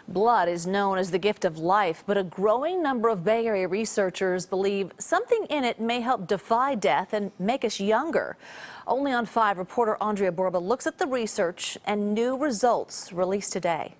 Blood is known as the gift of life, but a growing number of Bay Area researchers believe something in it may help defy death and make us younger. Only on 5, reporter Andrea Borba looks at the research and new results released today.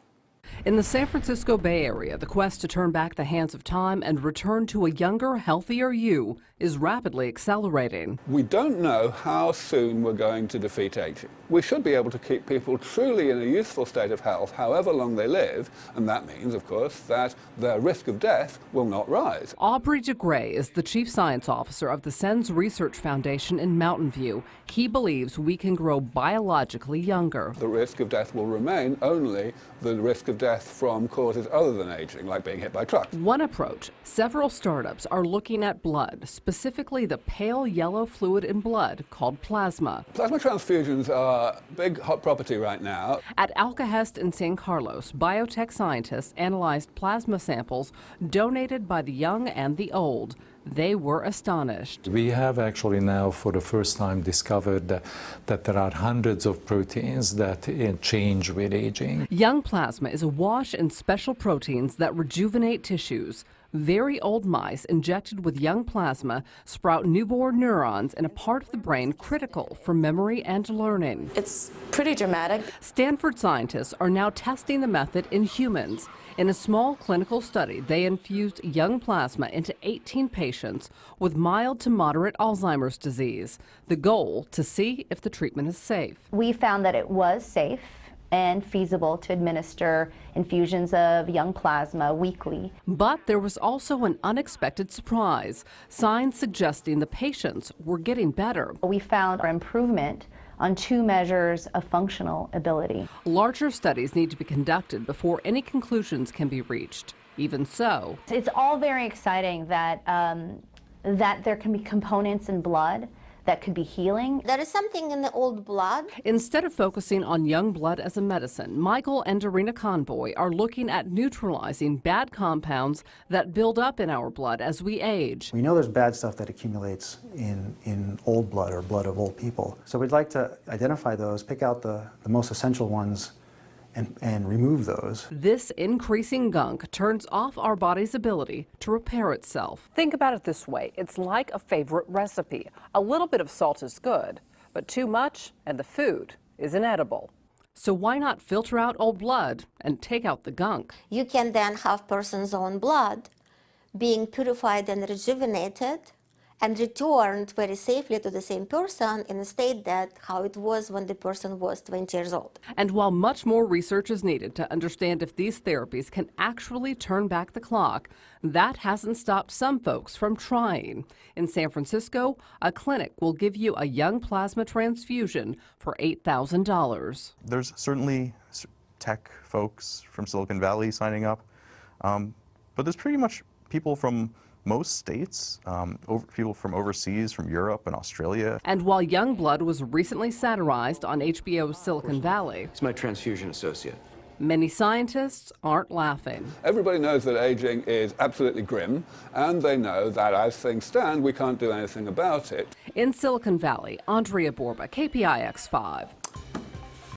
In the San Francisco Bay Area, the quest to turn back the hands of time and return to a younger, healthier you is rapidly accelerating. We don't know how soon we're going to defeat aging. We should be able to keep people truly in a youthful state of health however long they live, and that means, of course, that their risk of death will not rise. Aubrey de Grey is the chief science officer of the SENS Research Foundation in Mountain View. He believes we can grow biologically younger. The risk of death will remain only the risk of death from causes other than aging, like being hit by trucks. One approach: several startups are looking at blood, specifically the pale yellow fluid in blood called plasma. Plasma transfusions are big hot property right now. At Alcahest in San Carlos, biotech scientists analyzed plasma samples donated by the young and the old. They were astonished. We have actually now for the first time discovered that there are hundreds of proteins that change with aging. Young plasma is awash in special proteins that rejuvenate tissues. Very old mice injected with young plasma sprout newborn neurons in a part of the brain critical for memory and learning. It's pretty dramatic. Stanford scientists are now testing the method in humans. In a small clinical study, they infused young plasma into 18 patients with mild to moderate Alzheimer's disease. The goal, to see if the treatment is safe. We found that it was safe and feasible to administer infusions of young plasma weekly. But there was also an unexpected surprise, signs suggesting the patients were getting better. We found an improvement on 2 measures of functional ability. Larger studies need to be conducted before any conclusions can be reached. Even so, it's all very exciting that, that there can be components in blood that could be healing. There is something in the old blood. Instead of focusing on young blood as a medicine, Michael and Darina Conboy are looking at neutralizing bad compounds that build up in our blood as we age. We know there's bad stuff that accumulates in old blood or blood of old people. So we'd like to identify those, pick out the most essential ones, and remove those. This increasing gunk turns off our body's ability to repair itself. Think about it this way. It's like a favorite recipe. A little bit of salt is good, but too much and the food is inedible. So why not filter out old blood and take out the gunk? You can then have person's own blood being purified and rejuvenated and returned very safely to the same person in a state that how it was when the person was 20 years old. And while much more research is needed to understand if these therapies can actually turn back the clock, that hasn't stopped some folks from trying. In San Francisco, a clinic will give you a young plasma transfusion for $8,000. There's certainly tech folks from Silicon Valley signing up, but there's pretty much people from most states, people from overseas, from Europe and Australia. And while young blood was recently satirized on HBO's Silicon Valley, he's my transfusion associate. Many scientists aren't laughing. Everybody knows that aging is absolutely grim, and they know that as things stand, we can't do anything about it. In Silicon Valley, Andrea Borba, KPIX 5.